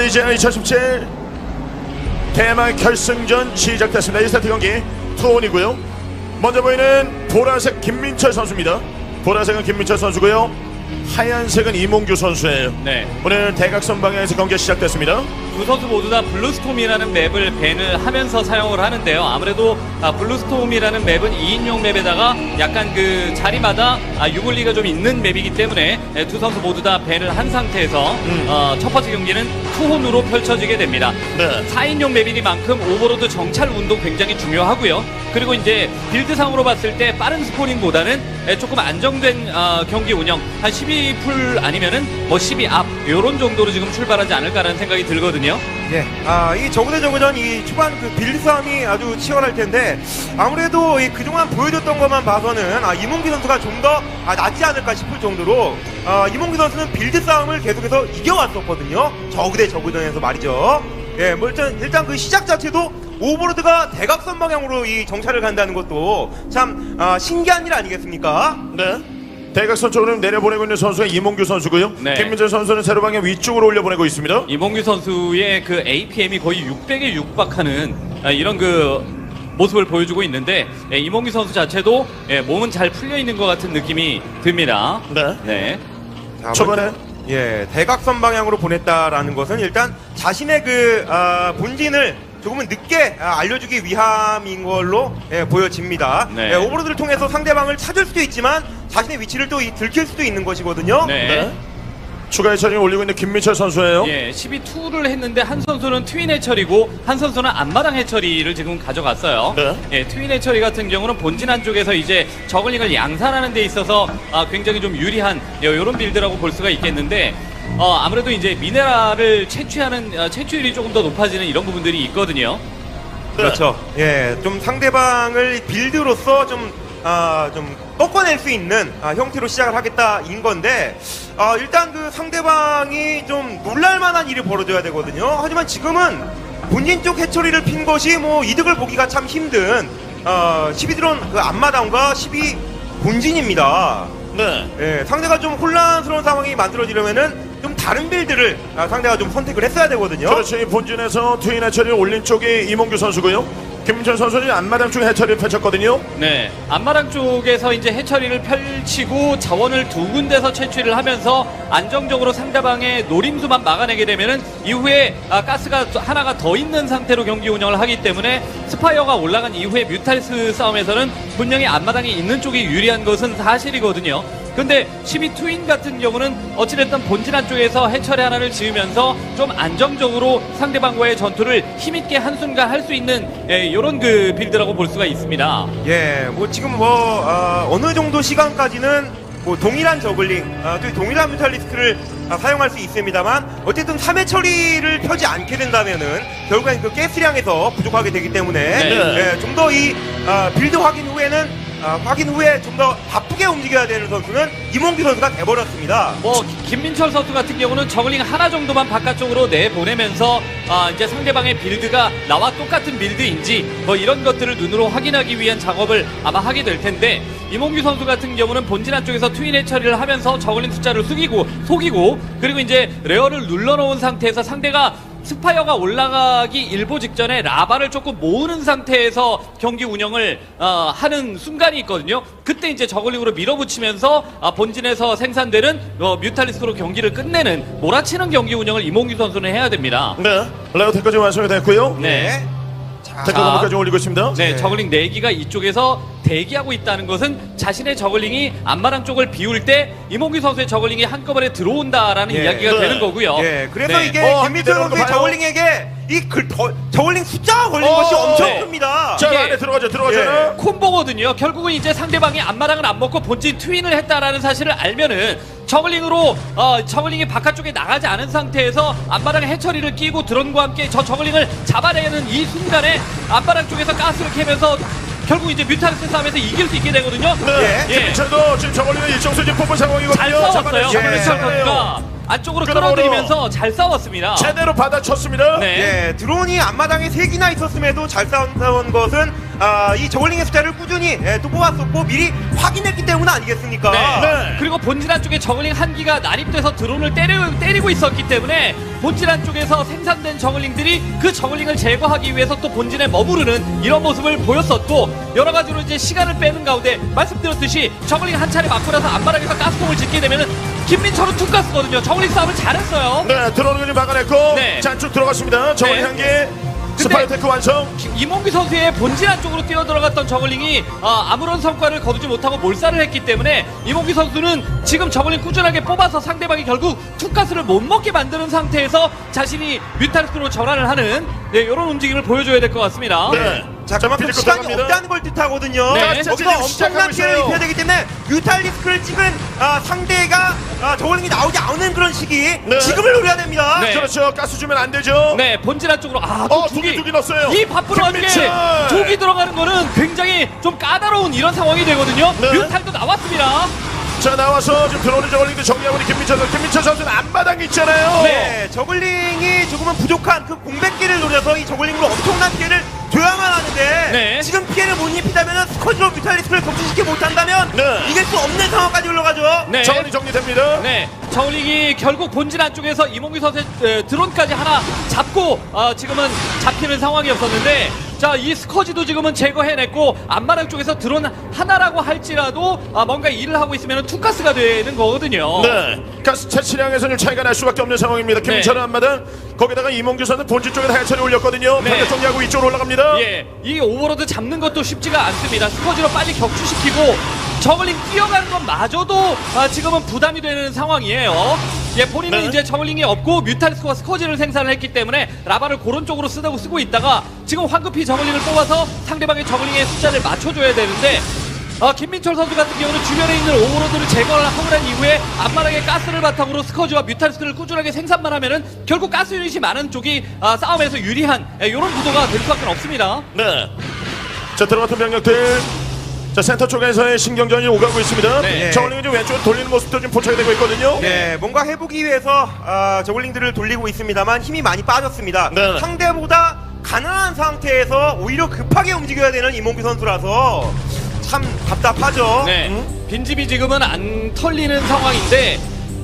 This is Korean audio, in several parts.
WGR 2017 대망 결승전 시작됐습니다. 1세트 경기 투혼이고요. 먼저 보이는 보라색 김민철 선수입니다. 보라색은 김민철 선수고요. 하얀색은 이몽규 선수예요. 네. 오늘 대각선 방향에서 경기가 시작됐습니다. 두 선수 모두 다 블루스톰이라는 맵을 밴을 하면서 사용을 하는데요. 아무래도 블루스톰이라는 맵은 2인용 맵에다가 약간 그 자리마다 유불리가 좀 있는 맵이기 때문에 두 선수 모두 다 밴을 한 상태에서 첫 번째 경기는 투혼으로 펼쳐지게 됩니다. 네. 4인용 맵이니만큼 오버로드 정찰 운동 굉장히 중요하고요. 그리고 이제 빌드상으로 봤을 때 빠른 스포닝보다는 조금 안정된 경기 운영, 한 12풀 아니면은 뭐 12앞 요런 정도로 지금 출발하지 않을까라는 생각이 들거든요. 예, 이 저그대 저그전 이 초반 그 빌드 싸움이 아주 치열할 텐데 아무래도 그동안 보여줬던 것만 봐서는 이몽규 선수가 좀 더 낫지 않을까 싶을 정도로 이몽규 선수는 빌드 싸움을 계속해서 이겨왔었거든요. 저그대 저그전에서 말이죠. 예, 뭐 일단 그 시작 자체도 오버로드가 대각선 방향으로 이 정찰을 간다는 것도 참 신기한 일 아니겠습니까? 네. 대각선 쪽으로 내려보내고 있는 선수가 이몽규 선수고요. 네. 김민철 선수는 세로 방향 위쪽으로 올려보내고 있습니다. 이몽규 선수의 그 APM이 거의 600에 육박하는 이런 그 모습을 보여주고 있는데 이몽규 선수 자체도 몸은 잘 풀려 있는 것 같은 느낌이 듭니다. 네. 네. 자, 초반에 예, 대각선 방향으로 보냈다라는 것은 일단 자신의 그 본진을 조금은 늦게 알려주기 위함인 걸로 보여집니다. 네. 오버로드를 통해서 상대방을 찾을 수도 있지만 자신의 위치를 또 들킬 수도 있는 것이거든요. 네. 네. 추가 해처리 올리고 있는 김민철 선수예요. 예, 12-2를 했는데 한 선수는 트윈 해처리고 한 선수는 앞마당 해처리를 지금 가져갔어요. 네. 예, 트윈 해처리 같은 경우는 본진 한쪽에서 이제 저글링을 양산하는 데 있어서 굉장히 좀 유리한 이런 빌드라고 볼 수가 있겠는데 아무래도 이제 미네랄을 채취율이 조금 더 높아지는 이런 부분들이 있거든요. 그렇죠. 예, 좀 상대방을 빌드로서 좀 꺾어낼 수 있는 형태로 시작을 하겠다인 건데 일단 그 상대방이 좀 놀랄만한 일이 벌어져야 되거든요. 하지만 지금은 본진 쪽 해처리를 핀 것이 뭐 이득을 보기가 참 힘든 12드론 그 앞마당과 12 본진입니다. 네. 예, 상대가 좀 혼란스러운 상황이 만들어지려면은 좀 다른 빌드를 상대가 좀 선택을 했어야 되거든요. 그렇죠. 이 본진에서 트윈 해처리를 올린 쪽이 이몽규 선수고요. 김민철 선수는 앞마당 쪽에 해처리를 펼쳤거든요. 네, 앞마당 쪽에서 이제 해처리를 펼치고 자원을 두 군데서 채취를 하면서 안정적으로 상대방의 노림수만 막아내게 되면은 이후에 가스가 하나가 더 있는 상태로 경기 운영을 하기 때문에 스파이어가 올라간 이후에 뮤탈스 싸움에서는 분명히 앞마당이 있는 쪽이 유리한 것은 사실이거든요. 근데 12트윈 같은 경우는 어찌됐든 본진 한쪽에서 해처리 하나를 지으면서 좀 안정적으로 상대방과의 전투를 힘있게 한순간 할 수 있는 이런 그 빌드라고 볼 수가 있습니다. 예, 뭐 지금 어느 정도 시간까지는 뭐 동일한 저글링, 또 동일한 뮤탈리스크를 사용할 수 있습니다만 어쨌든 3회 처리를 펴지 않게 된다면은 결국엔 그 가스량에서 부족하게 되기 때문에 네. 좀 더 이 빌드 확인 후에 좀 더 바쁘게 움직여야 되는 선수는 이몽규 선수가 돼버렸습니다. 뭐 김민철 선수 같은 경우는 저글링 하나 정도만 바깥쪽으로 내보내면서 이제 상대방의 빌드가 나와 똑같은 빌드인지 뭐 이런 것들을 눈으로 확인하기 위한 작업을 아마 하게 될 텐데 이몽규 선수 같은 경우는 본진 한쪽에서 트윈의 처리를 하면서 저글링 숫자를 속이고 그리고 이제 레어를 눌러놓은 상태에서 상대가 스파이어가 올라가기 일보 직전에 라바를 조금 모으는 상태에서 경기 운영을 하는 순간이 있거든요. 그때 이제 저글링으로 밀어붙이면서 본진에서 생산되는 뮤탈리스크로 경기를 끝내는 몰아치는 경기 운영을 이몽규 선수는 해야 됩니다. 네. 레어테까지 완성이 됐고요. 네. 테크 건물까지 올리고 있습니다. 네, 저글링 4기가 이쪽에서 대기하고 있다는 것은 자신의 저글링이 앞마당 쪽을 비울 때 이몽규 선수의 저글링이 한꺼번에 들어온다라는 이야기가 네. 되는 거고요. 예, 그래서 네. 이게 김민철 내려오는 거 선수의 봐요. 저글링에게 저글링 숫자가 걸린 것이 엄청 네. 큽니다. 자, 이게- 안에 들어가죠. 예. 콤보거든요. 결국은 이제 상대방이 앞마당을 안 먹고 본진 트윈을 했다라는 사실을 알면은 저글링으로 저글링이 바깥쪽에 나가지 않은 상태에서 앞마당에 해처리를 끼고 드론과 함께 저 저글링을 잡아내는 이 순간에 앞마당 쪽에서 가스를 캐면서 결국 이제 뮤탈리스크 싸움에서 이길 수 있게 되거든요. 네. 예. 김민철도 지금 저걸리는 일정 수준 뽑은 상황이거든요. 잘 싸웠어요. 잡아내죠. 김민철 잡아내요. 선수가. 안쪽으로 끌어오러. 끌어들이면서 잘 싸웠습니다. 제대로 받아쳤습니다. 네. 예, 드론이 앞마당에 3기나 있었음에도 잘 싸운 것은 이 저글링의 숫자를 꾸준히 또 뽑았었고 미리 확인했기 때문 아니겠습니까? 네. 그리고 본진 안쪽에 저글링 한 기가 난입돼서 드론을 때리고 있었기 때문에 본진 안쪽에서 생산된 저글링들이 그 저글링을 제거하기 위해서 또 본진에 머무르는 이런 모습을 보였었고 여러 가지로 이제 시간을 빼는 가운데 말씀드렸듯이 저글링 한 차례 맞고 나서 앞바닥에서 가스통을 짓게 되면은 김민철은 투가스거든요. 저글링 싸움을 잘했어요. 네, 들어오는 걸 막아냈고 네. 자, 쭉 들어갔습니다. 저울링 네. 한 개. 스파이테크 완성. 이몽규 선수의 본진 안쪽으로 뛰어들어갔던 저글링이 아무런 성과를 거두지 못하고 몰살을 했기 때문에 이몽규 선수는 지금 저글링 꾸준하게 뽑아서 상대방이 결국 투가스를 못 먹게 만드는 상태에서 자신이 뮤탈스로 전환을 하는 이런 움직임을 보여줘야 될 것 같습니다. 네. 자, 그만큼 피지컬 시간이 들어갑니다. 없다는 걸 뜻하거든요. 네. 여기서 지금 엄청난 시작하고 피해를 있어요. 입혀야 되기 때문에 뮤탈리스크를 찍은 상대가 저글링이 나오지 않는 그런 시기 네. 지금을 노려야 됩니다. 네. 그렇죠. 가스 주면 안 되죠. 네, 본진 안쪽으로 두기 넣었어요. 이 바쁘로 한게 김민철. 두기 들어가는 거는 굉장히 좀 까다로운 이런 상황이 되거든요. 네. 뮤탈도 나왔습니다. 자, 나와서 지금 들어오는 저울링도 정리하고 있는 김민철 선수. 김민철 선수는 앞마당이 있잖아요. 네, 저글링이 조금은 부족한 그 공백기를 노려서 이 저글링으로 엄청난 피해를 줘야만 하는데 네. 지금 피해를 못 입히다면 스쿼지로 뮤탈리스크를 격추시키지 못한다면 네. 이길 수 없는 상황까지 올라가죠. 네. 저울링 정리됩니다. 네, 저울링이 결국 본진 안쪽에서 이몽규 선수의 드론까지 하나 잡고 지금은 잡히는 상황이었었는데 자, 이 스커지도 지금은 제거해냈고 앞마당 쪽에서 드론 하나라고 할지라도 뭔가 일을 하고 있으면 투가스가 되는 거거든요. 네. 가스 채취량에서 좀 차이가 날 수밖에 없는 상황입니다. 김민철은 앞마당. 거기다가 이몽규 선수 본진 쪽에 하야차를 올렸거든요. 네. 반대 정리하고 이쪽으로 올라갑니다. 예, 이 오버로드 잡는 것도 쉽지가 않습니다. 스커지로 빨리 격추시키고 저글링 뛰어가는 것마저도 지금은 부담이 되는 상황이에요. 예, 본인은 네. 이제 저글링이 없고 뮤탈리스크와 스커지를 생산을 했기 때문에 라바를 그런 쪽으로 쓰고 있다가 지금 황급히 저글링을 뽑아서 상대방의 저글링의 숫자를 맞춰줘야 되는데 김민철 선수 같은 경우는 주변에 있는 오버로드를 제거를 하고 난 이후에 앞마당에 가스를 바탕으로 스커지와 뮤탈리스크를 꾸준하게 생산만 하면은 결국 가스 유닛이 많은 쪽이 싸움에서 유리한 이런 구도가 될 수밖에 없습니다. 네. 자, 들어갔던 병력들. 자, 센터 쪽에서의 신경전이 오가고 있습니다. 네. 저울링이 좀 왼쪽으로 돌리는 모습도 좀 포착이 되고 있거든요. 네, 뭔가 해보기 위해서 저글링들을 돌리고 있습니다만 힘이 많이 빠졌습니다. 네. 상대보다 가난한 상태에서 오히려 급하게 움직여야 되는 이몽규 선수라서 참 답답하죠. 네. 빈집이 지금은 안 털리는 상황인데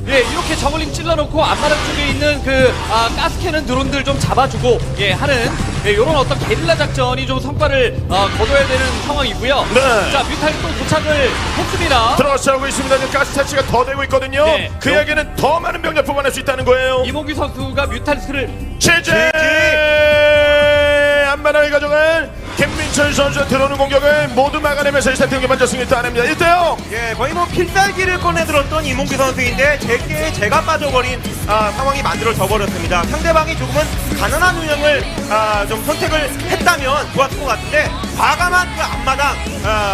예, 이렇게 저글링 찔러놓고 앞마당 쪽에 있는 그 가스캐는 드론들 좀 잡아주고 하는 이런 어떤 게릴라 작전이 좀 성과를 거둬야 되는 상황이고요. 네. 자, 뮤탈이 또 도착을 했습니다. 들어가서 하고 있습니다. 지금 가스 채취가 더 되고 있거든요. 네. 그 이야기는 더 많은 병력 뽑아낼 수 있다는 거예요. 이몽규 선수가 뮤탈리스크를 제재 안마당을 가져간 김민철 선수가 들어오는 공격을 모두 막아내면서 1세트 경기 먼저 승리 따냅니다. 1대0. 예, 거의 뭐 필살기를 꺼내들었던 이몽규 선수인데 제게 제가 빠져버린 상황이 만들어져 버렸습니다. 상대방이 조금은 가난한 운영을 좀 선택을 했다면 좋았을 것 같은데 과감한 그 앞마당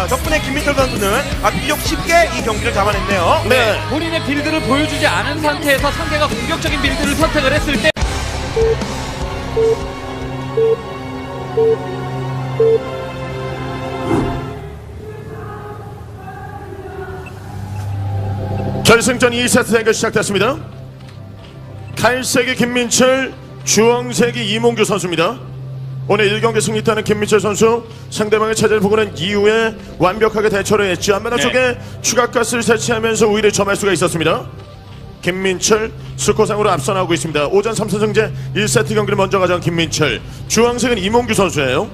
덕분에 김민철 선수는 비교적 쉽게 이 경기를 잡아냈네요. 네. 본인의 빌드를 보여주지 않은 상태에서 상대가 공격적인 빌드를 선택을 했을 때 결승전 2세트 대결 시작됐습니다. 칼색이 김민철, 주황색이 이몽규 선수입니다. 오늘 1경기 승리 따는 김민철 선수 상대방의 체제를 보고 난 이후에 완벽하게 대처를 했죠. 앞마당 네. 쪽에 추가가스를 설치하면서 우위를 점할 수가 있었습니다. 김민철 스코어상으로 앞서 나오고 있습니다. 오전 3승제 1세트 경기를 먼저 가져간 김민철, 주황색은 이몽규 선수예요.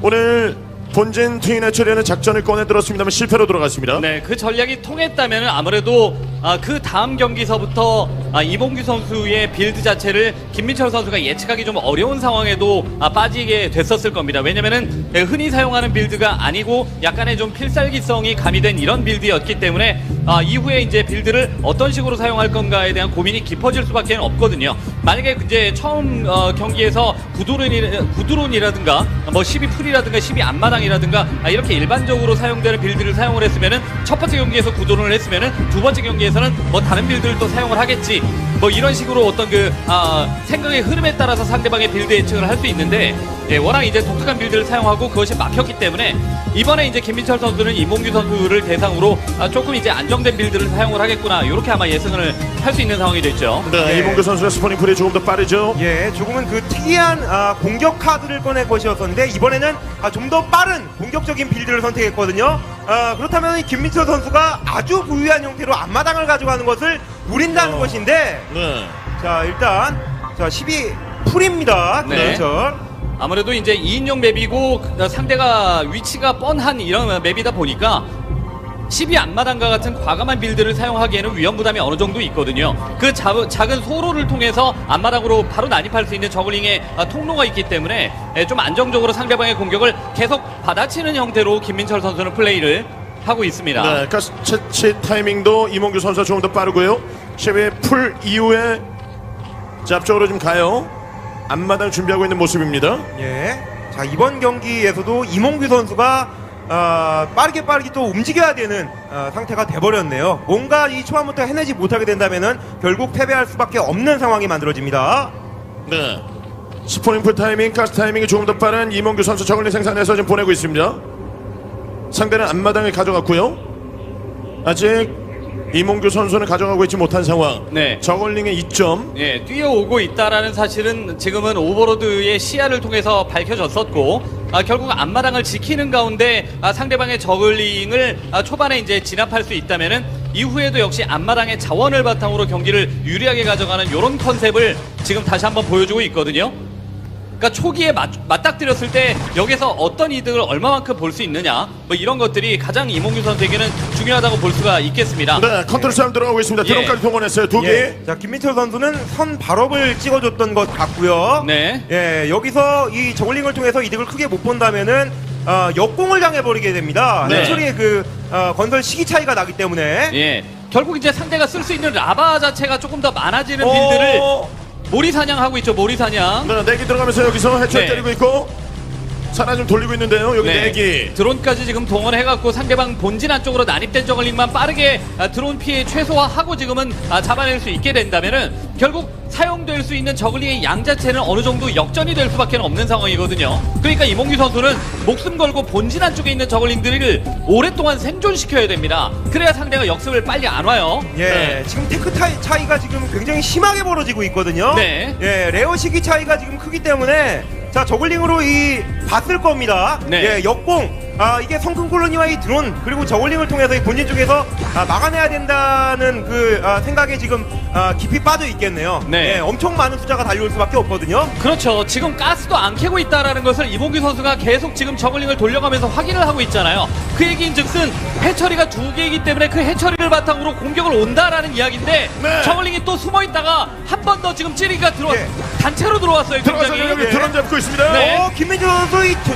오늘 본진 트윈에 처리하는 작전을 꺼내들었습니다만 실패로 돌아갔습니다. 네, 그 전략이 통했다면 아무래도 그 다음 경기서부터 이봉규 선수의 빌드 자체를 김민철 선수가 예측하기 좀 어려운 상황에도 빠지게 됐었을 겁니다. 왜냐면은 흔히 사용하는 빌드가 아니고 약간의 좀 필살기성이 가미된 이런 빌드였기 때문에 이후에 이제 빌드를 어떤 식으로 사용할 건가에 대한 고민이 깊어질 수밖에 없거든요. 만약에 이제 처음 경기에서 구드론이라든가 뭐 12풀이라든가 12 앞마당이라든가 이렇게 일반적으로 사용되는 빌드를 사용을 했으면은 첫 번째 경기에서 구드론을 했으면은 두 번째 경기에서는 뭐 다른 빌드를 또 사용을 하겠지, 뭐 이런 식으로 어떤 그 생각의 흐름에 따라서 상대방의 빌드 예측을 할 수 있는데 워낙 이제 독특한 빌드를 사용하고 그것이 막혔기 때문에 이번에 이제 김민철 선수는 이몽규 선수를 대상으로 조금 이제 안정된 빌드를 사용을 하겠구나 이렇게 아마 예상을 할 수 있는 상황이 됐죠. 네, 네. 이몽규 선수의 스포닝 풀이 조금 더 빠르죠. 예, 조금은 그 특이한 공격 카드를 꺼낼 것이었었는데 이번에는 좀 더 빠른 공격적인 빌드를 선택했거든요. 그렇다면 이 김민철 선수가 아주 부유한 형태로 앞마당을 가져가는 것을 노린다는 것인데 네. 자 일단 자 12 풀입니다. 네. 김민철. 아무래도 이제 2인용 맵이고 상대가 위치가 뻔한 이런 맵이다 보니까 12 앞마당과 같은 과감한 빌드를 사용하기에는 위험 부담이 어느 정도 있거든요. 그 작은 소로를 통해서 앞마당으로 바로 난입할 수 있는 저글링의 통로가 있기 때문에 좀 안정적으로 상대방의 공격을 계속 받아치는 형태로 김민철 선수는 플레이를 하고 있습니다. 네, 가스 채취 타이밍도 이몽규 선수가 조금 더 빠르고요. 12 풀 이후에 자, 앞쪽으로 좀 가요. 앞마당 준비하고 있는 모습입니다. 예. 자 이번 경기에서도 이몽규 선수가 빠르게 또 움직여야 되는 상태가 돼버렸네요. 뭔가 이 초반부터 해내지 못하게 된다면은 결국 패배할 수밖에 없는 상황이 만들어집니다. 네. 스포닝 풀 타이밍, 가스 타이밍이 조금 더 빠른 이몽규 선수 저글링 생산해서 지금 보내고 있습니다. 상대는 앞마당을 가져갔고요. 아직 이몽규 선수는 가져가고 있지 못한 상황. 네. 저글링의 2점. 예, 뛰어오고 있다라는 사실은 지금은 오버로드의 시야를 통해서 밝혀졌었고, 결국 앞마당을 지키는 가운데 상대방의 저글링을 초반에 이제 진압할 수 있다면은 이후에도 역시 앞마당의 자원을 바탕으로 경기를 유리하게 가져가는 이런 컨셉을 지금 다시 한번 보여주고 있거든요. 그러니까 초기에 맞닥뜨렸을 때 여기서 어떤 이득을 얼마만큼 볼 수 있느냐 뭐 이런 것들이 가장 이몽규 선수에게는 중요하다고 볼 수가 있겠습니다. 네, 컨트롤 싸움 들어가고 있습니다. 드론까지 동원했어요. 두 개. 예. 자 김민철 선수는 선 발업을 찍어줬던 것 같고요. 네. 예, 여기서 이 저글링을 통해서 이득을 크게 못 본다면은 역공을 당해버리게 됩니다. 네. 해처리의 그 건설 시기 차이가 나기 때문에. 예, 결국 이제 상대가 쓸 수 있는 라바 자체가 조금 더 많아지는 빌드를 모리 사냥하고 있죠. 모리 사냥. 네, 내기 들어가면서 여기서 해처리 네. 때리고 있고 사나 좀 돌리고 있는데요. 여기 내기. 드론까지 지금 동원해갖고 상대방 본진 안쪽으로 난입된 저글링만 빠르게 드론 피해 최소화하고 지금은 잡아낼 수 있게 된다면은 결국 사용될 수 있는 저글링의 양 자체는 어느 정도 역전이 될 수밖에 없는 상황이거든요. 그러니까 이몽규 선수는 목숨 걸고 본진 안쪽에 있는 저글링들을 오랫동안 생존시켜야 됩니다. 그래야 상대가 역습을 빨리 안 와요. 예, 네. 지금 테크 차이가 지금 굉장히 심하게 벌어지고 있거든요. 네. 예, 레어 시기 차이가 지금 크기 때문에 자 저글링으로 봤을 겁니다. 네. 예, 역공. 이게 성큰 콜로니와 이 드론 그리고 저글링을 통해서 이 본진 쪽에서 막아내야 된다는 그 생각에 지금 깊이 빠져 있겠네요. 네. 예, 엄청 많은 숫자가 달려올 수밖에 없거든요. 그렇죠. 지금 가스도 안 캐고 있다라는 것을 이몽규 선수가 계속 지금 저글링을 돌려가면서 확인을 하고 있잖아요. 그 얘기인즉슨 해처리가 2개이기 때문에 그 해처리를 바탕으로 공격을 온다라는 이야기인데 네. 저글링이 또 숨어 있다가 한 번 더 지금 찌리기가 예. 단체로 들어왔어요. 들어가서 굉장히. 여기 예. 드론 잡고 있습니다. 네. 김민재 선수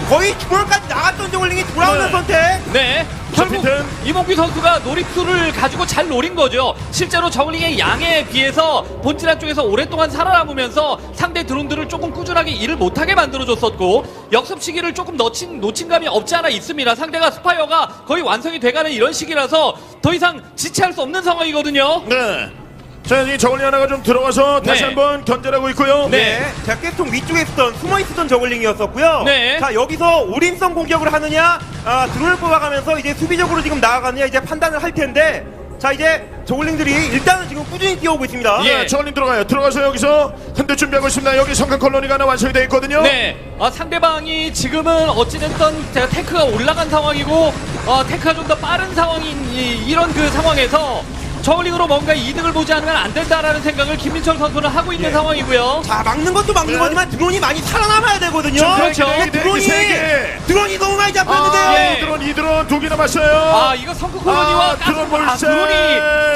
거의 중앙까지 나갔던 저글링이 돌아오는 네. 선택. 네. 결국 빈틈. 이몽규 선수가 노립수를 가지고 잘 노린 거죠. 실제로 저글링의 양에 비해서 본질 안쪽에서 오랫동안 살아남으면서 상대 드론들을 조금 꾸준하게 일을 못하게 만들어줬었고 역습 시기를 조금 놓친 감이 없지 않아 있습니다. 상대가 스파이어가 거의 완성이 돼가는 이런 시기라서 더 이상 지체할 수 없는 상황이거든요. 네. 자, 이 저글링 하나가 좀 들어가서 다시 네. 한번 견제하고 있고요. 네. 네. 자, 깨통 위쪽에 숨어 있었던 저글링이었었고요. 네. 자, 여기서 올인성 공격을 하느냐, 드론을 뽑아가면서 이제 수비적으로 지금 나아가느냐 이제 판단을 할 텐데, 자, 이제 저글링들이 일단은 지금 꾸준히 뛰어오고 있습니다. 예. 네, 저글링 들어가요. 들어가서 여기서 흔들 준비하고 있습니다. 여기 성큰 콜로니가 하나 완성이 되어 있거든요. 네, 상대방이 지금은 어찌됐든 테크가 올라간 상황이고 테크가 좀 더 빠른 상황인 이런 그 상황에서 저글링으로 뭔가 이득을 보지 않으면 안 된다라는 생각을 김민철 선수는 하고 있는 예. 상황이고요. 자, 막는 것도 막는 네. 거지만 드론이 많이 살아남아야 되거든요. 그렇죠. 근데 드론이 너무 많이 잡혔는데요. 예. 이 드론, 이 드론 두 개 남았어요. 이거 성크 콜로니와 드론 몰세. 드론이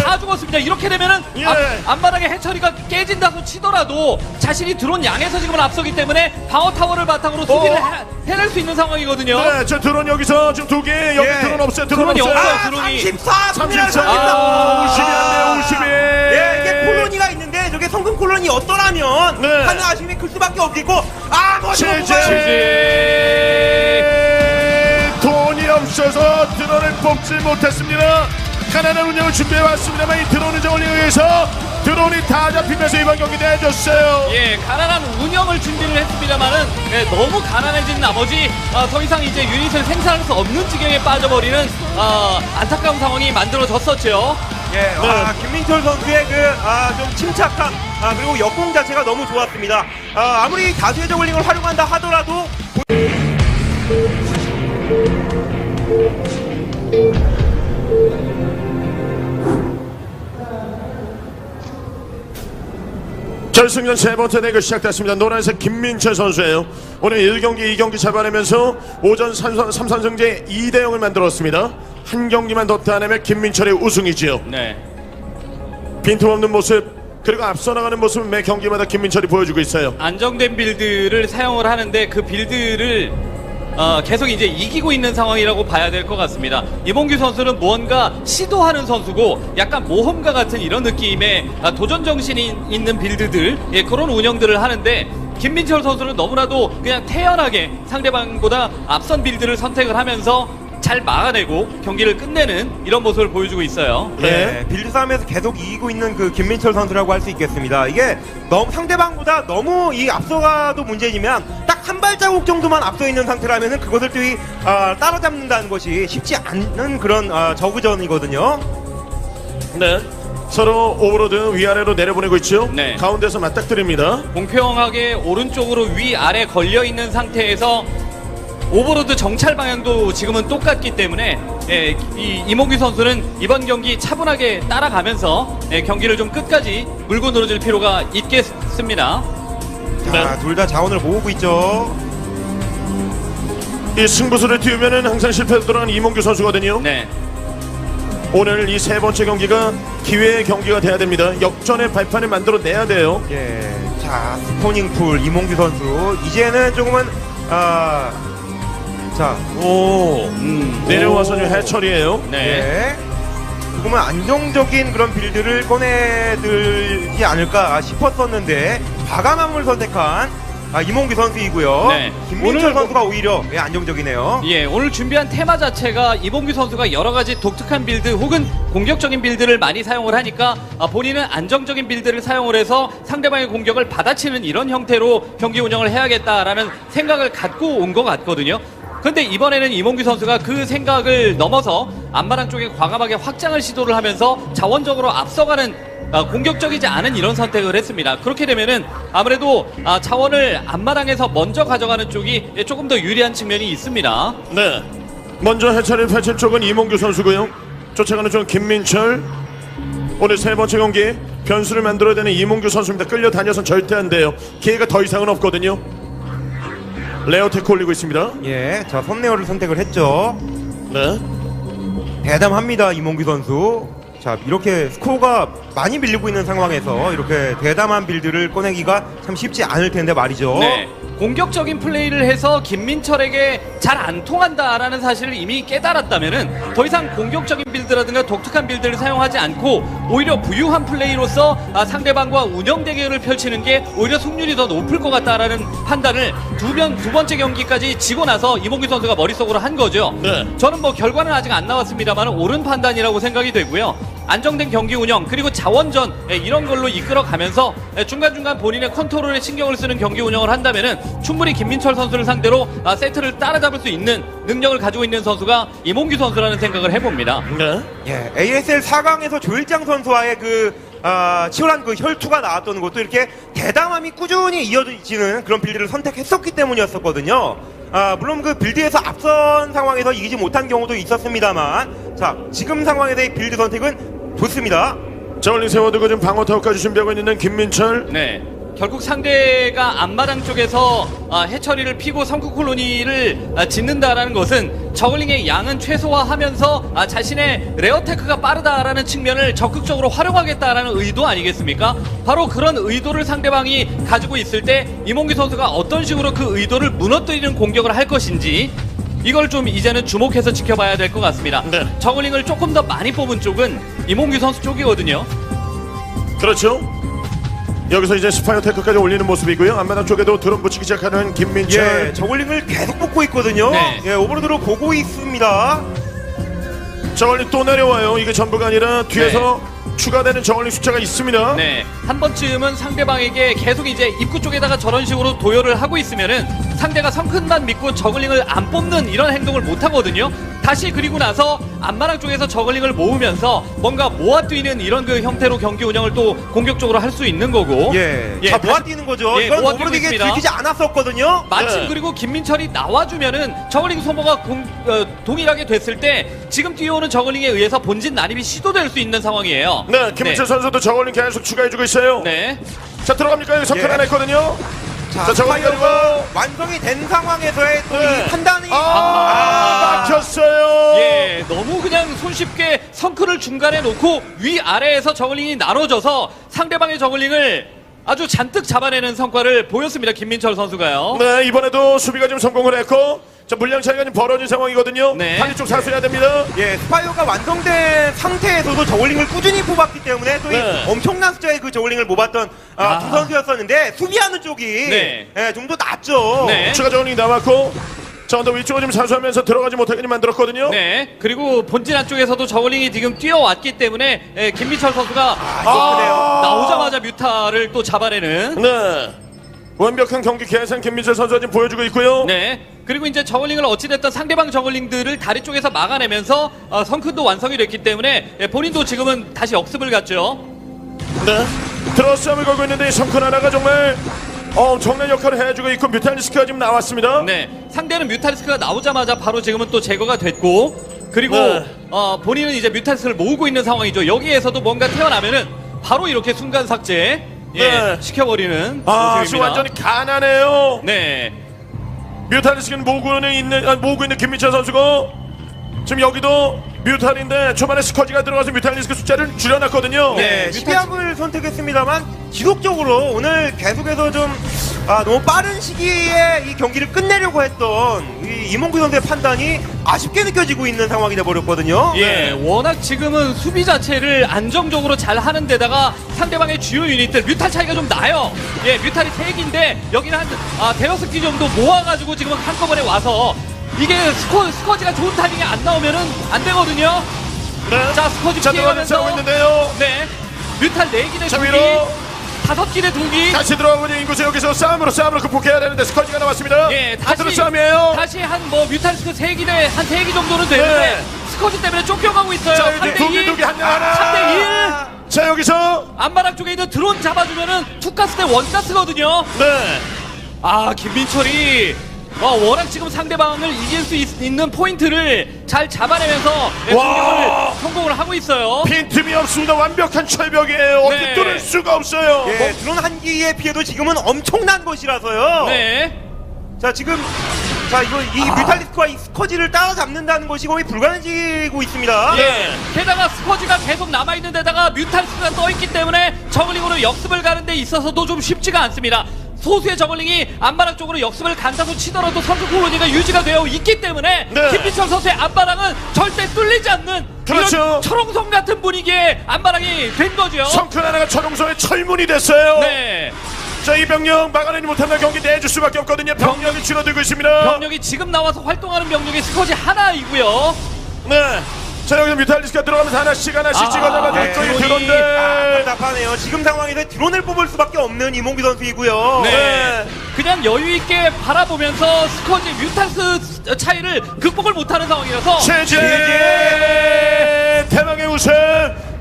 다 죽었습니다. 이렇게 되면은 예. 앞바닥에 해처리가 깨진다고 치더라도 자신이 드론 양에서 지금 앞서기 때문에 방어 타워를 바탕으로 수비를 해낼 수 있는 상황이거든요. 네, 저 드론 여기서 지금 두 개. 여기 예. 드론 없어요. 드론 드론이 없어요. 없어요. 드론이. 34. 50이 안 돼요. 50이. 예, 이게 콜로니가 있는데 저게 성큰 콜로니 였더라면 네. 하는 아쉬움이 클 수밖에 없겠고 제재. 돈이 없어서 드론을 뽑지 못했습니다. 가난한 운영을 준비해왔습니다만 이 드론을 저울링에 의해서 드론이 다 잡히면서 이번 경기 내줬어요. 예, 가난한 운영을 준비를 했습니다만은 너무 가난해진 나머지 더 이상 이제 유닛을 생산할 수 없는 지경에 빠져버리는 안타까운 상황이 만들어졌었죠. 예, 김민철 선수의 좀 침착함, 그리고 역공 자체가 너무 좋았습니다. 아무리 다수의 저글링을 활용한다 하더라도 결승전 세 번째 대결 시작됐습니다. 노란색 김민철 선수예요. 오늘 1경기, 2경기 잡아내면서 오전 3선승제 2대0을 만들었습니다. 한 경기만 더 따내면 김민철의 우승이지요. 네. 빈틈없는 모습, 그리고 앞서 나가는 모습은 매 경기마다 김민철이 보여주고 있어요. 안정된 빌드를 사용을 하는데 그 빌드를 계속 이제 이기고 있는 상황이라고 봐야 될 것 같습니다. 이몽규 선수는 무언가 시도하는 선수고 약간 모험가 같은 이런 느낌의 도전 정신이 있는 빌드들, 예, 그런 운영들을 하는데 김민철 선수는 너무나도 그냥 태연하게 상대방보다 앞선 빌드를 선택을 하면서 잘 막아내고 경기를 끝내는 이런 모습을 보여주고 있어요. 네, 빌드 싸움에서 계속 이기고 있는 그 김민철 선수라고 할 수 있겠습니다. 이게 너무 상대방보다 너무 이 앞서가도 문제지만 딱 한 발자국 정도만 앞서 있는 상태라면은 그것을 또 따라잡는다는 것이 쉽지 않은 그런 저그전이거든요. 네. 서로 오버로드 위아래로 내려보내고 있죠. 네. 가운데서 맞닥뜨립니다. 공평하게 오른쪽으로 위아래 걸려있는 상태에서 오버로드 정찰 방향도 지금은 똑같기 때문에 예, 이몽규 선수는 이번 경기 차분하게 따라가면서 경기를 좀 끝까지 물고 늘어질 필요가 있겠습니다. 자, 둘 다 자원을 모으고 있죠. 이 승부수를 띄우면은 항상 실패로 돌아가는 이몽규 선수거든요. 네. 오늘 이 세 번째 경기가 기회의 경기가 돼야 됩니다. 역전의 발판을 만들어내야 돼요. 예, 자, 스포닝풀 이몽규 선수 이제는 조금은 자, 내려와서 좀 해처리예요. 네. 예, 조금은 안정적인 그런 빌드를 꺼내들지 않을까 싶었었는데 과감함을 선택한 이몽규 선수이고요. 네. 김민철 오늘 선수가 오히려 안정적이네요. 예, 오늘 준비한 테마 자체가 이봉규 선수가 여러 가지 독특한 빌드 혹은 공격적인 빌드를 많이 사용을 하니까 본인은 안정적인 빌드를 사용을 해서 상대방의 공격을 받아치는 이런 형태로 경기 운영을 해야겠다라는 생각을 갖고 온 것 같거든요. 그런데 이번에는 이몽규 선수가 그 생각을 넘어서 앞마당 쪽에 과감하게 확장을 시도를 하면서 자원적으로 앞서가는 공격적이지 않은 이런 선택을 했습니다. 그렇게 되면은 아무래도 자원을 앞마당에서 먼저 가져가는 쪽이 조금 더 유리한 측면이 있습니다. 네. 먼저 해처리를 펼친 쪽은 이몽규 선수고요. 쫓아가는 쪽은 김민철. 오늘 세 번째 경기 변수를 만들어야 되는 이몽규 선수입니다. 끌려다녀선 절대 안 돼요. 기회가 더 이상은 없거든요. 레어테크 올리고 있습니다. 예, 자, 선내어를 선택을 했죠. 네. 대담합니다, 이몽규 선수. 자, 이렇게 스코어가 많이 밀리고 있는 상황에서 이렇게 대담한 빌드를 꺼내기가 참 쉽지 않을 텐데 말이죠. 네. 공격적인 플레이를 해서 김민철에게 잘 안 통한다라는 사실을 이미 깨달았다면은 더 이상 공격적인 빌드라든가 독특한 빌드를 사용하지 않고 오히려 부유한 플레이로서 상대방과 운영 대결을 펼치는 게 오히려 승률이 더 높을 것 같다라는 판단을 두 번째 경기까지 지고 나서 이몽규 선수가 머릿속으로 한 거죠. 네. 저는 뭐 결과는 아직 안 나왔습니다만 옳은 판단이라고 생각이 되고요. 안정된 경기 운영 그리고 자원전 이런 걸로 이끌어가면서 중간중간 본인의 컨트롤에 신경을 쓰는 경기 운영을 한다면은 충분히 김민철 선수를 상대로 세트를 따라잡을 수 있는 능력을 가지고 있는 선수가 이몽규 선수라는 생각을 해봅니다. 네. 예, ASL 4강에서 조일장 선수와의 치열한 그 혈투가 나왔던 것도 이렇게 대담함이 꾸준히 이어지는 그런 빌드를 선택했었기 때문이었었거든요. 물론 그 빌드에서 앞선 상황에서 이기지 못한 경우도 있었습니다만, 자, 지금 상황에서의 빌드 선택은 좋습니다. 저울링 세워두고 지금 방어 타워까지 준비하고 있는 김민철. 네. 결국 상대가 앞마당 쪽에서 해처리를 피고 성크 콜로니를 짓는다라는 것은 저글링의 양은 최소화하면서 자신의 레어테크가 빠르다라는 측면을 적극적으로 활용하겠다라는 의도 아니겠습니까? 바로 그런 의도를 상대방이 가지고 있을 때 이몽규 선수가 어떤 식으로 그 의도를 무너뜨리는 공격을 할 것인지 이걸 좀 이제는 주목해서 지켜봐야 될 것 같습니다. 네. 저글링을 조금 더 많이 뽑은 쪽은 이몽규 선수 쪽이거든요. 그렇죠. 여기서 이제 스파이어 테크까지 올리는 모습이고요. 앞마당 쪽에도 드론 붙이기 시작하는 김민철. 예, 저글링을 계속 뽑고 있거든요. 네. 예, 오버로드로 보고 있습니다. 저울링 또 내려와요. 이게 전부가 아니라 뒤에서 추가되는 저울링 숫자가 있습니다. 네, 한 번쯤은 상대방에게 계속 이제 입구 쪽에다가 저런 식으로 도열을 하고 있으면은 상대가 성큰만 믿고 저글링을 안 뽑는 이런 행동을 못 하거든요. 다시 그리고 나서 앞마당 쪽에서 저글링을 모으면서 뭔가 모아뛰는 이런 그 형태로 경기 운영을 또 공격적으로 할 수 있는 거고. 예, 예, 자 다시- 모아뛰는 거죠. 예, 이건 모아뛰고 오버로드에게 있습니다. 들키지 않았었거든요. 마침 네. 그리고 김민철이 나와주면은 저글링 소모가 동일하게 됐을 때 지금 뛰어오는 저글링에 의해서 본진 난입이 시도될 수 있는 상황이에요. 네, 김민철 선수도 저울링 계속 추가해주고 있어요. 네. 자, 들어갑니까? 여기 석탄 예. 하나 있거든요. 자, 자, 저글링 스파이어가 가지고. 완성이 된 상황에서의 또 네. 이 판단이 막혔어요. 예, 너무 그냥 손쉽게 성큰을 중간에 놓고 위아래에서 저글링이 나눠져서 상대방의 저글링을 아주 잔뜩 잡아내는 성과를 보였습니다. 김민철 선수가요. 네, 이번에도 수비가 좀 성공을 했고, 자, 물량 차이가 좀 벌어진 상황이거든요. 네. 한쪽 사수해야 됩니다. 예, 스파이어가 완성된 상태에서도 저울링을 꾸준히 뽑았기 때문에 또 이 네. 엄청난 숫자의 그 저울링을 뽑았던 두 선수였었는데 수비하는 쪽이 네. 예, 좀 더 낫죠. 네. 추가 저울링이 남았고, 자, 언더 위쪽으로 좀 사수하면서 들어가지 못하게 만들었거든요. 네, 그리고 본진 안쪽에서도 저글링이 지금 뛰어왔기 때문에 김민철 선수가 그래요. 나오자마자 뮤타를 또 잡아내는. 네. 완벽한 경기 계산 김민철 선수가 지금 보여주고 있고요. 네. 그리고 이제 저글링을 어찌됐든 상대방 저글링들을 다리 쪽에서 막아내면서 성큰도 완성이 됐기 때문에 본인도 지금은 다시 역습을 갔죠. 네. 드러싸움을 걸고 있는데 이 성큰 하나가 정말 엄청난 역할을 해주고 있고 뮤탈리스크가 지금 나왔습니다. 네. 상대는 뮤탈리스크가 나오자마자 바로 지금은 또 제거가 됐고, 그리고 네. 본인은 이제 뮤탈리스크를 모으고 있는 상황이죠. 여기에서도 뭔가 태어나면은 바로 이렇게 순간 삭제 네. 시켜버리는 지금 모습입니다. 완전히 가난해요. 네. 뮤탈리스크는 모으고 있는 김민철 선수고, 지금 여기도 뮤탈인데 초반에 스커지가 들어가서 뮤탈리스크 숫자를 줄여놨거든요. 네. 네, 시비약을 선택했습니다만 지속적으로 오늘 계속해서 좀 너무 빠른 시기에 이 경기를 끝내려고 했던 이 이몽규 선수의 판단이 아쉽게 느껴지고 있는 상황이 돼버렸거든요. 예, 워낙 지금은 수비 자체를 안정적으로 잘 하는 데다가 상대방의 주요 유닛들 뮤탈 차이가 좀 나요. 예, 뮤탈이 3개인데 여기는 한 대여섯 개 정도 모아가지고 지금 한꺼번에 와서 이게 스커지가 좋은 타이밍에 안 나오면은 안 되거든요. 네. 자, 스커지 자, 들어가면서 하고 피해가면서 있는데요. 네, 뮤탈 4기 대 자, 2기, 위로. 5기 대 2기. 다시 들어가고 있는 인구수 여기서 싸움으로 극복해야 되는데 스커지가 나왔습니다. 예, 컨트롤 싸움이에요. 다시 한 뭐 뮤탈스크 3기 대 한 3기 정도는 되는데 네. 스커지 때문에 쫓겨가고 있어요. 자, 이제 3대2, 두기 한 명 하나. 3대1. 자, 여기서 안마랑 쪽에 있는 드론 잡아주면은 투가스 대 원가스거든요. 네. 김민철이 워낙 지금 상대방을 이길 수 있는 포인트를 잘 잡아내면서 공격을 성공을 하고 있어요. 빈틈이 없습니다. 완벽한 철벽이에요. 어떻게 네. 뚫을 수가 없어요. 예, 드론 한 기의 피해도 지금은 엄청난 것이라서요. 네. 자, 지금 이 뮤탈리스크와 이 스커지를 따라잡는다는 것이 거의 불가능해지고 있습니다. 예. 게다가 스커지가 계속 남아있는 데다가 뮤탈스가 떠있기 때문에 저글링으로 역습을 가는 데 있어서도 좀 쉽지가 않습니다. 소수의 저글링이 안바랑 쪽으로 역습을 간다고 치더라도 선수 콜로니가 유지가 되어 있기 때문에 네. 김민철 선수의 안바랑은 절대 뚫리지 않는 그렇죠. 이런 철옹성 같은 분위기의 안바랑이 된 거죠. 성큰 하나가 철옹성의 철문이 됐어요. 네. 자, 이 병력 막아내지 못하면 경기 내줄 수밖에 없거든요. 병력이 줄어들고 있습니다. 병력이 지금 나와서 활동하는 병력이 스커지 하나이고요. 네. 자, 여기서 뮤탈리스크가 들어가면서 하나씩 찍어잡아주고 네. 있고 이 드론이 드론들. 답답하네요. 지금 상황에서 드론을 뽑을 수밖에 없는 이몽규 선수이고요. 네. 그냥 여유 있게 바라보면서 스커지 뮤탄스 차이를 극복을 못하는 상황이라서 최재 대망의 우승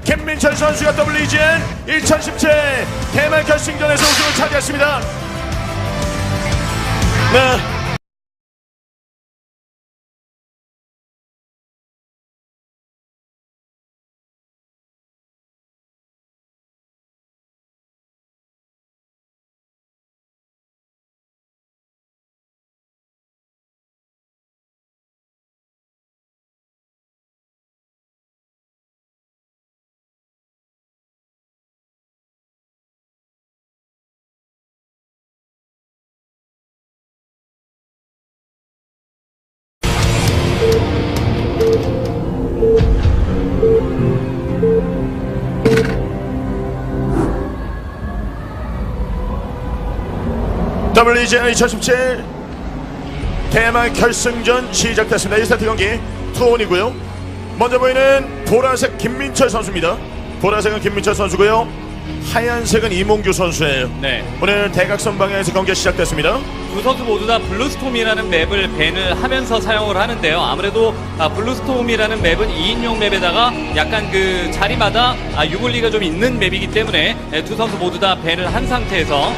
김민철 선수가 WGN 2017 대만 결승전에서 우승을 차지했습니다. 네. WGN 2017 대만 결승전 시작됐습니다. 1세트 경기 투혼이고요. 먼저 보이는 보라색 김민철 선수입니다. 보라색은 김민철 선수고요. 하얀색은 이몽규 선수예요. 네. 오늘 대각선 방향에서 경기가 시작됐습니다. 두 선수 모두 다 블루스톰이라는 맵을 밴을 하면서 사용을 하는데요. 아무래도 블루스톰이라는 맵은 2인용 맵에다가 약간 그 자리마다 유불리가 좀 있는 맵이기 때문에 두 선수 모두 다 밴을 한 상태에서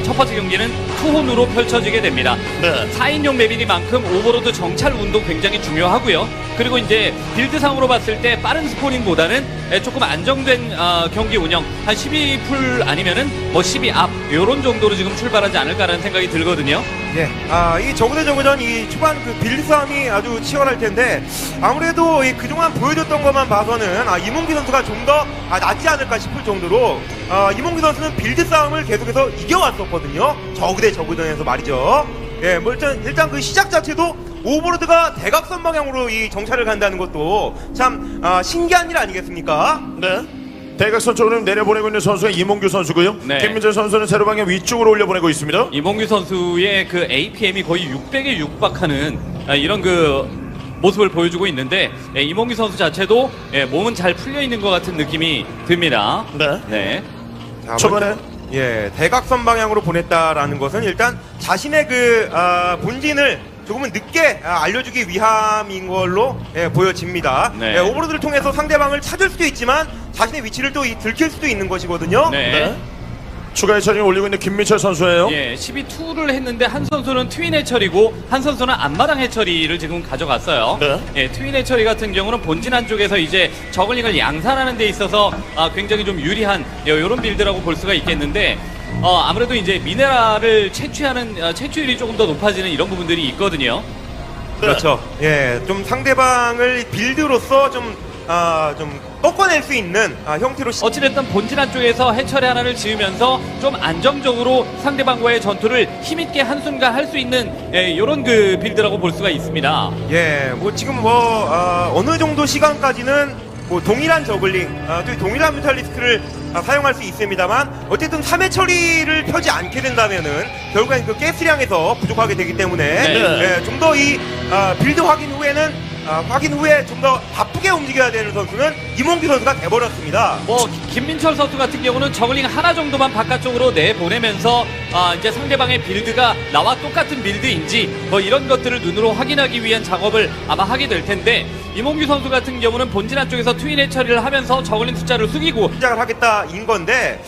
첫 번째 경기는 투혼으로 펼쳐지게 됩니다. 네. 4인용 맵이니만큼 오버로드 정찰 운동 굉장히 중요하고요. 그리고 이제 빌드상으로 봤을 때 빠른 스포닝보다는 조금 안정된 경기 운영, 한 12풀 아니면은 뭐 12앞 요런 정도로 지금 출발하지 않을까라는 생각이 들거든요. 예, 이 저그 대 저그전 이 초반 그 빌드 싸움이 아주 치열할 텐데 아무래도 그동안 보여줬던 것만 봐서는 이몽규 선수가 좀 더 낫지 않을까 싶을 정도로 이몽규 선수는 빌드 싸움을 계속해서 이겨왔었거든요. 저그 대 저그전에서 말이죠. 예, 뭐 일단 그 시작 자체도 오버로드가 대각선 방향으로 이 정찰을 간다는 것도 참 신기한 일 아니겠습니까? 네. 대각선 쪽으로 내려보내고 있는 선수가 이몽규 선수고요. 네. 김민철 선수는 세로 방향 위쪽으로 올려보내고 있습니다. 이몽규 선수의 그 APM이 거의 600에 육박하는 이런 그 모습을 보여주고 있는데 이몽규 선수 자체도 몸은 잘 풀려 있는 것 같은 느낌이 듭니다. 네. 네. 자, 초반에 예, 대각선 방향으로 보냈다라는 것은 일단 자신의 그 본진을 조금은 늦게 알려주기 위함인 걸로 보여집니다. 네. 오버로드를 통해서 상대방을 찾을 수도 있지만 자신의 위치를 또 들킬 수도 있는 것이거든요. 네. 네. 추가 해처리 올리고 있는 김민철 선수예요. 예, 12투를 했는데 한 선수는 트윈 해처리고 한 선수는 앞마당 해처리를 지금 가져갔어요. 네. 예, 트윈 해처리 같은 경우는 본진 한쪽에서 이제 저글링을 양산하는 데 있어서 굉장히 좀 유리한 이런 빌드라고 볼 수가 있겠는데 아무래도 이제 미네랄을 채취율이 조금 더 높아지는 이런 부분들이 있거든요. 네. 그렇죠. 예, 좀 상대방을 빌드로서 좀 꺾어낼 수 있는 형태로 어찌됐든 본진 한쪽에서 해처리 하나를 지으면서 좀 안정적으로 상대방과의 전투를 힘있게 한순간 할 수 있는 이런 그 빌드라고 볼 수가 있습니다. 예, 뭐 지금 어느 정도 시간까지는 뭐 동일한 저글링, 또 동일한 뮤탈리스크를 사용할 수 있습니다만 어쨌든 3회 처리를 펴지 않게 된다면은 결국엔 그 가스량에서 부족하게 되기 때문에 네. 예, 좀 더 이 빌드 확인 후에 좀 더 바쁘게 움직여야 되는 선수는 이몽규 선수가 돼버렸습니다. 뭐 김민철 선수 같은 경우는 저글링 하나 정도만 바깥쪽으로 내보내면서 이제 상대방의 빌드가 나와 똑같은 빌드인지 뭐 이런 것들을 눈으로 확인하기 위한 작업을 아마 하게 될 텐데 이몽규 선수 같은 경우는 본진 한쪽에서 트윈의 처리를 하면서 저글링 숫자를 숙이고 시작을 하겠다인 건데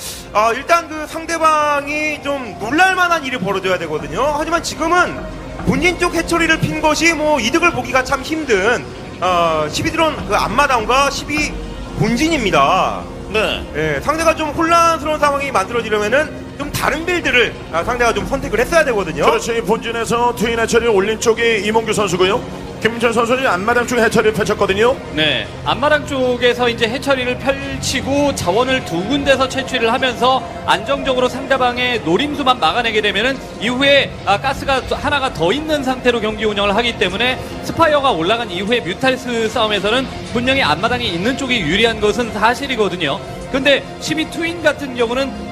일단 그 상대방이 좀 놀랄만한 일이 벌어져야 되거든요. 하지만 지금은 본진 쪽 해처리를 핀 것이 뭐 이득을 보기가 참 힘든 12드론 그 앞마당과 12 본진입니다. 네. 예, 상대가 좀 혼란스러운 상황이 만들어지려면은 좀 다른 빌드를 상대가 좀 선택을 했어야 되거든요. 그렇죠. 이 본진에서 트윈 해처리를 올린 쪽이 이몽규 선수고요. 김민철 선수는 앞마당 쪽에 해처리를 펼쳤거든요. 네, 앞마당 쪽에서 이제 해처리를 펼치고 자원을 두 군데서 채취를 하면서 안정적으로 상대방의 노림수만 막아내게 되면은 이후에 가스가 하나가 더 있는 상태로 경기 운영을 하기 때문에 스파이어가 올라간 이후에 뮤탈스 싸움에서는 분명히 앞마당이 있는 쪽이 유리한 것은 사실이거든요. 근데 12 트윈 같은 경우는